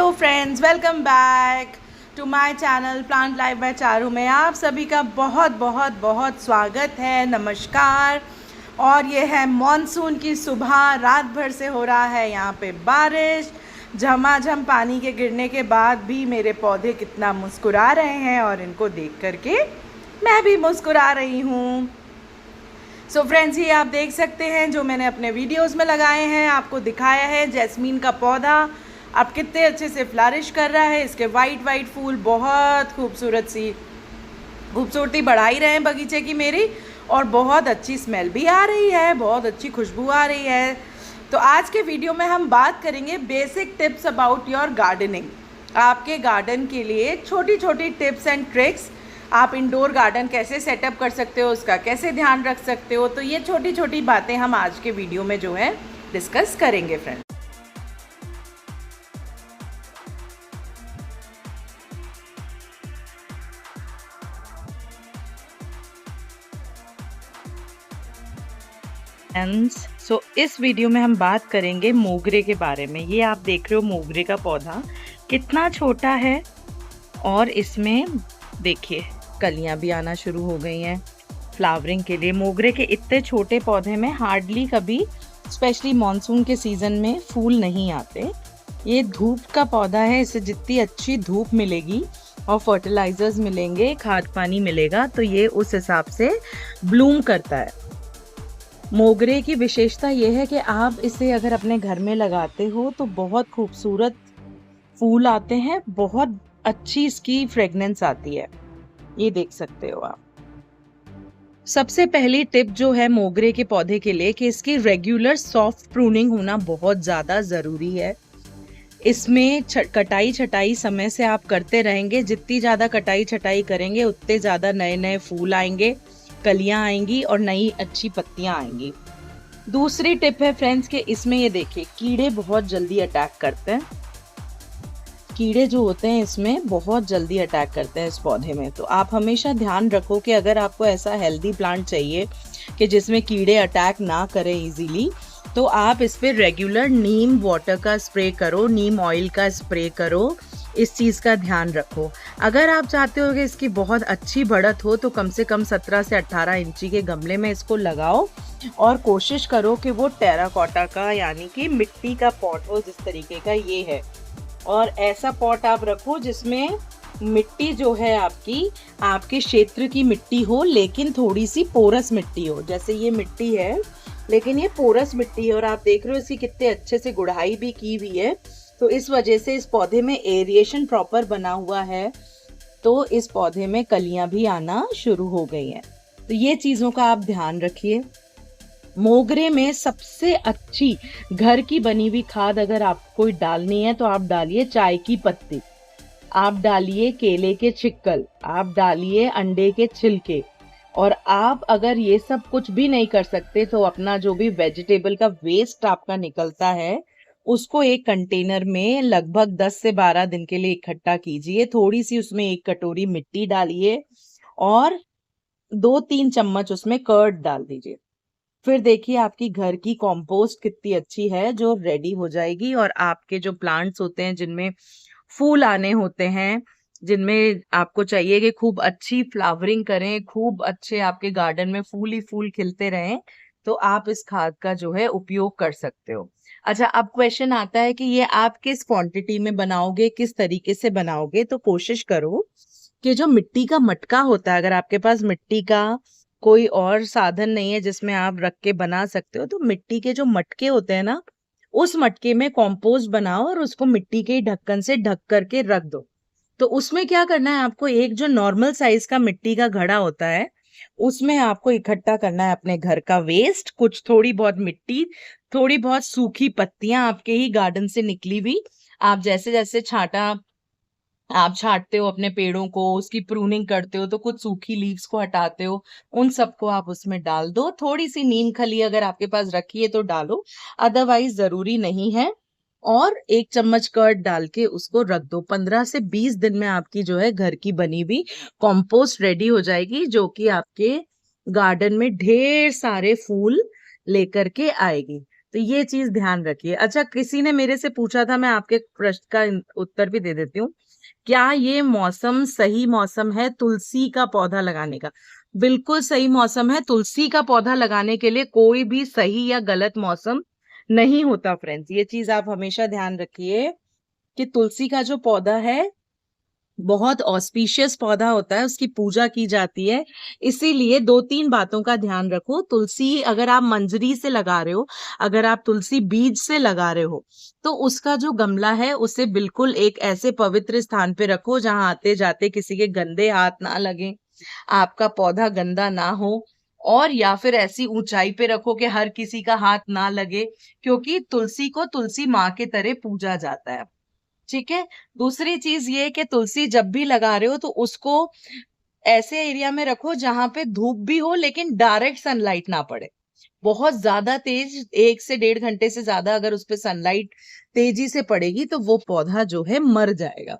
Hello friends, welcome back to my channel plant life by Charu में आप सभी का बहुत बहुत बहुत स्वागत है। नमस्कार। और ये है मॉनसून की सुबह, रात भर से हो रहा है यहाँ पे बारिश। झमाझम पानी के गिरने के बाद भी मेरे पौधे कितना मुस्कुरा रहे हैं और इनको देख करके मैं भी मुस्कुरा रही हूँ। सो फ्रेंड्स, ये आप देख सकते हैं जो मैंने अपने वीडियोस में लगाए हैं, आपको दिखाया है। जैस्मीन का पौधा अब कितने अच्छे से फ्लरिश कर रहा है। इसके वाइट फूल बहुत खूबसूरती बढ़ा ही रहे हैं बगीचे की मेरी, और बहुत अच्छी स्मेल भी आ रही है, बहुत अच्छी खुशबू आ रही है। तो आज के वीडियो में हम बात करेंगे basic tips about your gardening. आपके गार्डन के लिए छोटी छोटी टिप्स एंड ट्रिक्स, आप इंडोर गार्डन कैसे सेटअप कर सकते हो, उसका कैसे ध्यान रख सकते हो। तो ये छोटी छोटी बातें हम आज के वीडियो में जो है डिस्कस करेंगे फ्रेंड्स। सो इस वीडियो में हम बात करेंगे मोगरे के बारे में। ये आप देख रहे हो मोगरे का पौधा कितना छोटा है, और इसमें देखिए कलियां भी आना शुरू हो गई हैं फ्लावरिंग के लिए। मोगरे के इतने छोटे पौधे में हार्डली कभी, स्पेशली मॉनसून के सीजन में, फूल नहीं आते। ये धूप का पौधा है, इसे जितनी अच्छी धूप मिलेगी और फर्टिलाइजर्स मिलेंगे, खाद पानी मिलेगा, तो ये उस हिसाब से ब्लूम करता है। मोगरे की विशेषता यह है कि आप इसे अगर अपने घर में लगाते हो तो बहुत खूबसूरत फूल आते हैं, बहुत अच्छी इसकी फ्रेग्रेंस आती है। ये देख सकते हो आप। सबसे पहली टिप जो है मोगरे के पौधे के लिए कि इसकी रेगुलर सॉफ्ट प्रूनिंग होना बहुत ज़्यादा ज़रूरी है। इसमें कटाई छटाई समय से आप करते रहेंगे। जितनी ज़्यादा कटाई छटाई करेंगे उतने ज़्यादा नए नए फूल आएंगे, कलियां आएंगी और नई अच्छी पत्तियां आएंगी। दूसरी टिप है फ्रेंड्स कि इसमें ये देखिए कीड़े बहुत जल्दी अटैक करते हैं। कीड़े जो होते हैं इसमें बहुत जल्दी अटैक करते हैं इस पौधे में। तो आप हमेशा ध्यान रखो कि अगर आपको ऐसा हेल्दी प्लांट चाहिए कि जिसमें कीड़े अटैक ना करें इजीली, तो आप इस पे रेगुलर नीम वाटर का स्प्रे करो, नीम ऑयल का स्प्रे करो। इस चीज़ का ध्यान रखो। अगर आप चाहते हो कि इसकी बहुत अच्छी बढ़त हो तो कम से कम 17 से 18 इंची के गमले में इसको लगाओ, और कोशिश करो कि वो टेराकोटा का यानी कि मिट्टी का पॉट हो, जिस तरीके का ये है। और ऐसा पॉट आप रखो जिसमें मिट्टी जो है आपके क्षेत्र की मिट्टी हो, लेकिन थोड़ी सी पोरस मिट्टी हो। जैसे ये मिट्टी है लेकिन ये पोरस मिट्टी है, और आप देख रहे हो इसकी कितने अच्छे से गुड़ाई भी की हुई है। तो इस वजह से इस पौधे में एरिएशन प्रॉपर बना हुआ है, तो इस पौधे में कलियां भी आना शुरू हो गई हैं। तो ये चीज़ों का आप ध्यान रखिए। मोगरे में सबसे अच्छी घर की बनी हुई खाद अगर आपको डालनी है तो आप डालिए चाय की पत्ती, आप डालिए केले के छिक्कल, आप डालिए अंडे के छिलके। और आप अगर ये सब कुछ भी नहीं कर सकते तो अपना जो भी वेजिटेबल का वेस्ट आपका निकलता है उसको एक कंटेनर में लगभग 10 से 12 दिन के लिए इकट्ठा कीजिए। थोड़ी सी उसमें 1 कटोरी मिट्टी डालिए और 2-3 चम्मच उसमें कर्ड डाल दीजिए। फिर देखिए आपकी घर की कंपोस्ट कितनी अच्छी है जो रेडी हो जाएगी। और आपके जो प्लांट्स होते हैं जिनमें फूल आने होते हैं, जिनमें आपको चाहिए कि खूब अच्छी फ्लावरिंग करें, खूब अच्छे आपके गार्डन में फूल ही फूल खिलते रहें, तो आप इस खाद का जो है उपयोग कर सकते हो। अच्छा, अब क्वेश्चन आता है कि ये आप किस क्वांटिटी में बनाओगे, किस तरीके से बनाओगे। तो कोशिश करो कि जो मिट्टी का मटका होता है, अगर आपके पास मिट्टी का कोई और साधन नहीं है जिसमें आप रख के बना सकते हो, तो मिट्टी के जो मटके होते हैं ना, उस मटके में कॉम्पोस्ट बनाओ और उसको मिट्टी के ढक्कन से ढक करके रख दो। तो उसमें क्या करना है आपको, एक जो नॉर्मल साइज का मिट्टी का घड़ा होता है उसमें आपको इकट्ठा करना है अपने घर का वेस्ट, कुछ थोड़ी बहुत मिट्टी, थोड़ी बहुत सूखी पत्तियां आपके ही गार्डन से निकली हुई। आप जैसे जैसे आप छांटते हो अपने पेड़ों को, उसकी प्रूनिंग करते हो, तो कुछ सूखी लीव्स को हटाते हो, उन सबको आप उसमें डाल दो। थोड़ी सी नीम खली अगर आपके पास रखी है तो डालो, अदरवाइज जरूरी नहीं है। और 1 चम्मच कर्ड डाल के उसको रख दो। 15 से 20 दिन में आपकी जो है घर की बनी हुई कंपोस्ट रेडी हो जाएगी, जो कि आपके गार्डन में ढेर सारे फूल लेकर के आएगी। तो ये चीज ध्यान रखिए। अच्छा, किसी ने मेरे से पूछा था, मैं आपके प्रश्न का उत्तर भी दे देती हूँ। क्या ये मौसम सही मौसम है तुलसी का पौधा लगाने का? बिल्कुल सही मौसम है तुलसी का पौधा लगाने के लिए। कोई भी सही या गलत मौसम नहीं होता फ्रेंड्स, ये चीज आप हमेशा ध्यान रखिए कि तुलसी का जो पौधा है बहुत ऑस्पिशियस पौधा होता है, उसकी पूजा की जाती है। इसीलिए दो तीन बातों का ध्यान रखो। तुलसी अगर आप मंजरी से लगा रहे हो, अगर आप तुलसी बीज से लगा रहे हो, तो उसका जो गमला है उसे बिल्कुल एक ऐसे पवित्र स्थान पे रखो जहां आते जाते किसी के गंदे हाथ ना लगे, आपका पौधा गंदा ना हो, और या फिर ऐसी ऊंचाई पे रखो कि हर किसी का हाथ ना लगे, क्योंकि तुलसी को तुलसी माँ के तरह पूजा जाता है। ठीक है। दूसरी चीज ये कि तुलसी जब भी लगा रहे हो तो उसको ऐसे एरिया में रखो जहां पे धूप भी हो लेकिन डायरेक्ट सनलाइट ना पड़े। बहुत ज्यादा तेज 1 से 1.5 घंटे से ज्यादा अगर उस पे सनलाइट तेजी से पड़ेगी तो वो पौधा जो है मर जाएगा,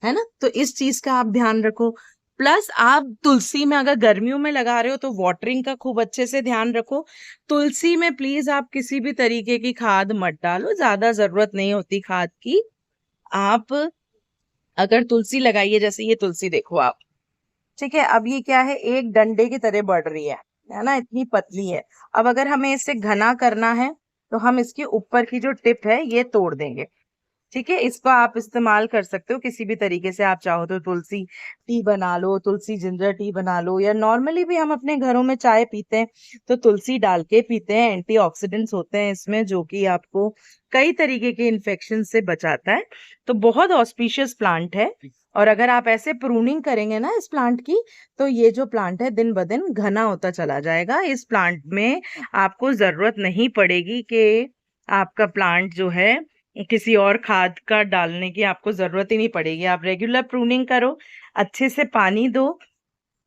है ना। तो इस चीज का आप ध्यान रखो। प्लस आप तुलसी में अगर गर्मियों में लगा रहे हो तो वाटरिंग का खूब अच्छे से ध्यान रखो। तुलसी में प्लीज आप किसी भी तरीके की खाद मत डालो, ज्यादा जरूरत नहीं होती खाद की। आप अगर तुलसी लगाइए, जैसे ये तुलसी देखो आप, ठीक है, अब ये क्या है, एक डंडे की तरह बढ़ रही है ना, इतनी पतली है। अब अगर हमें इसे घना करना है तो हम इसके ऊपर की जो टिप है ये तोड़ देंगे। ठीक है, इसको आप इस्तेमाल कर सकते हो किसी भी तरीके से। आप चाहो तो तुलसी टी बना लो, तुलसी जिंजर टी बना लो, या नॉर्मली भी हम अपने घरों में चाय पीते हैं तो तुलसी डाल के पीते हैं। एंटीऑक्सीडेंट्स होते हैं इसमें जो कि आपको कई तरीके के इन्फेक्शन से बचाता है। तो बहुत ऑस्पिशियस प्लांट है। और अगर आप ऐसे प्रूनिंग करेंगे ना इस प्लांट की, तो ये जो प्लांट है दिन ब दिन घना होता चला जाएगा। इस प्लांट में आपको जरूरत नहीं पड़ेगी कि आपका प्लांट जो है किसी और खाद का डालने की आपको जरूरत ही नहीं पड़ेगी। आप रेगुलर प्रूनिंग करो, अच्छे से पानी दो,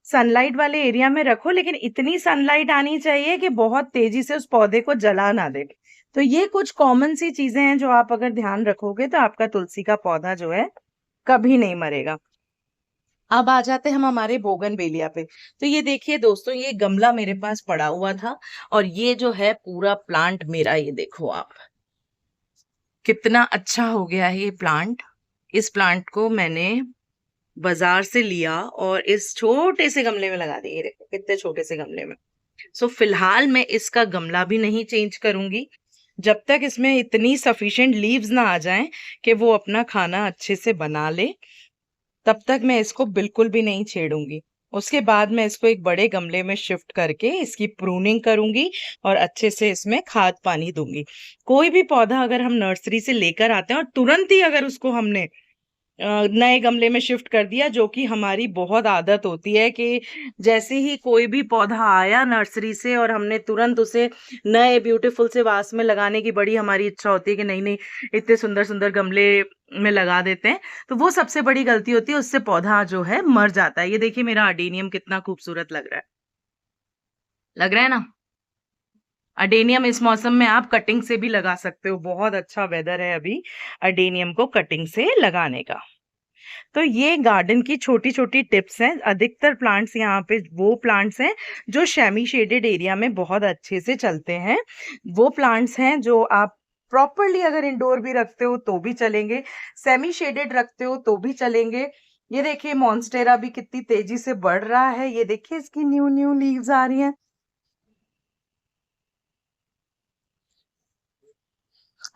सनलाइट वाले एरिया में रखो, लेकिन इतनी सनलाइट आनी चाहिए कि बहुत तेजी से उस पौधे को जला ना दे। तो ये कुछ कॉमन सी चीजें हैं जो आप अगर ध्यान रखोगे तो आपका तुलसी का पौधा जो है कभी नहीं मरेगा। अब आ जाते हैं हम हमारे बोगनवेलिया पे। तो ये देखिए दोस्तों, ये गमला मेरे पास पड़ा हुआ था और ये जो है पूरा प्लांट मेरा, ये देखो आप कितना अच्छा हो गया है ये प्लांट। इस प्लांट को मैंने बाजार से लिया और इस छोटे से गमले में लगा दिया। ये देखो कितने छोटे से गमले में। सो फिलहाल मैं इसका गमला भी नहीं चेंज करूंगी जब तक इसमें इतनी सफिशिएंट लीव्स ना आ जाएं कि वो अपना खाना अच्छे से बना ले। तब तक मैं इसको बिल्कुल भी नहीं छेड़ूंगी। उसके बाद मैं इसको एक बड़े गमले में शिफ्ट करके इसकी प्रूनिंग करूंगी और अच्छे से इसमें खाद पानी दूंगी। कोई भी पौधा अगर हम नर्सरी से लेकर आते हैं और तुरंत ही अगर उसको हमने नए गमले में शिफ्ट कर दिया, जो कि हमारी बहुत आदत होती है कि जैसे ही कोई भी पौधा आया नर्सरी से और हमने तुरंत उसे नए ब्यूटीफुल से वास में लगाने की बड़ी हमारी इच्छा होती है कि नहीं नहीं इतने सुंदर सुंदर गमले में लगा देते हैं, तो वो सबसे बड़ी गलती होती है। उससे पौधा जो है मर जाता है। ये देखिए मेरा अडेनियम कितना खूबसूरत लग रहा है, लग रहा है ना। अडेनियम इस मौसम में आप कटिंग से भी लगा सकते हो, बहुत अच्छा वेदर है अभी अडेनियम को कटिंग से लगाने का। तो ये गार्डन की छोटी छोटी टिप्स हैं। अधिकतर प्लांट्स यहाँ पे वो प्लांट्स हैं जो सेमी शेडेड एरिया में बहुत अच्छे से चलते हैं। वो प्लांट्स हैं जो आप प्रॉपरली अगर इंडोर भी रखते हो तो भी चलेंगे, सेमी शेडेड रखते हो तो भी चलेंगे। ये देखिए मॉन्स्टेरा भी कितनी तेजी से बढ़ रहा है। ये देखिए इसकी न्यू न्यू लीव्स आ रही हैं।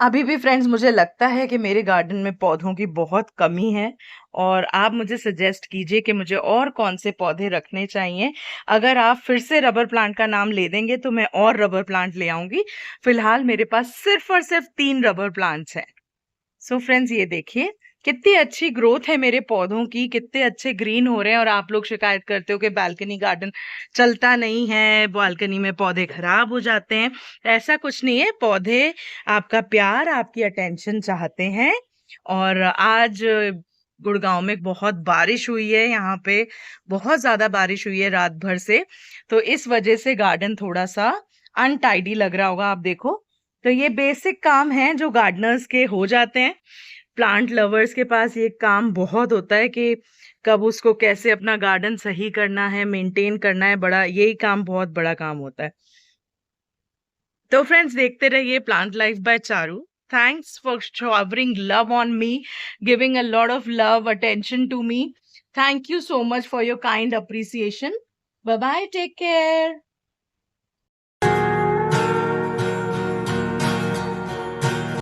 अभी भी फ्रेंड्स मुझे लगता है कि मेरे गार्डन में पौधों की बहुत कमी है और आप मुझे सजेस्ट कीजिए कि मुझे और कौन से पौधे रखने चाहिए। अगर आप फिर से रबर प्लांट का नाम ले देंगे तो मैं और रबर प्लांट ले आऊंगी। फिलहाल मेरे पास सिर्फ और सिर्फ 3 रबर प्लांट्स हैं। सो फ्रेंड्स ये देखिए कितनी अच्छी ग्रोथ है मेरे पौधों की, कितने अच्छे ग्रीन हो रहे हैं। और आप लोग शिकायत करते हो कि बालकनी गार्डन चलता नहीं है, बालकनी में पौधे खराब हो जाते हैं। ऐसा कुछ नहीं है, पौधे आपका प्यार, आपकी अटेंशन चाहते हैं। और आज गुड़गांव में बहुत बारिश हुई है, यहाँ पे बहुत ज्यादा बारिश हुई है रात भर से, तो इस वजह से गार्डन थोड़ा सा अनटाइडी लग रहा होगा। आप देखो, तो ये बेसिक काम है जो गार्डनर्स के हो जाते हैं। प्लांट लवर्स के पास ये काम बहुत होता है कि कब उसको कैसे अपना गार्डन सही करना है, मेंटेन करना है, बड़ा यही काम बहुत बड़ा काम होता है। तो फ्रेंड्स देखते रहिए plant life by Charu. Thanks for showering love on me, giving a lot of love, attention to me. Thank you so much for your kind appreciation. Bye bye. Take care.